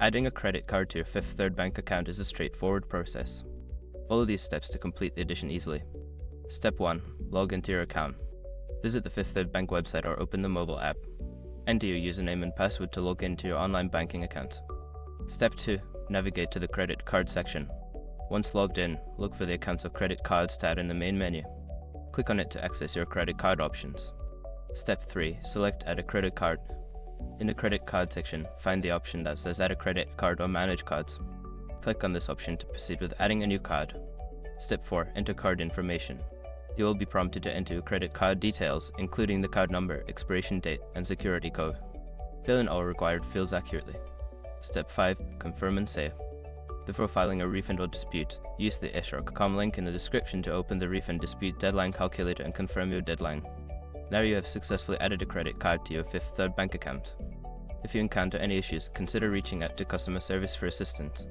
Adding a credit card to your Fifth Third Bank account is a straightforward process. Follow these steps to complete the addition easily. Step 1. Log into your account. Visit the Fifth Third Bank website or open the mobile app. Enter your username and password to log into your online banking account. Step 2. Navigate to the credit card section. Once logged in, look for the Accounts of Credit Cards tab in the main menu. Click on it to access your credit card options. Step 3. Select Add a Credit Card. In the credit card section, find the option that says Add a Credit Card or Manage Cards. Click on this option to proceed with adding a new card. Step 4. Enter card information. You will be prompted to enter your credit card details, including the card number, expiration date, and security code. Fill in all required fields accurately. Step 5. Confirm and save. Before filing a refund or dispute, use the eShore.com link in the description to open the refund dispute deadline calculator and confirm your deadline. Now you have successfully added a credit card to your Fifth Third Bank account. If you encounter any issues, consider reaching out to customer service for assistance.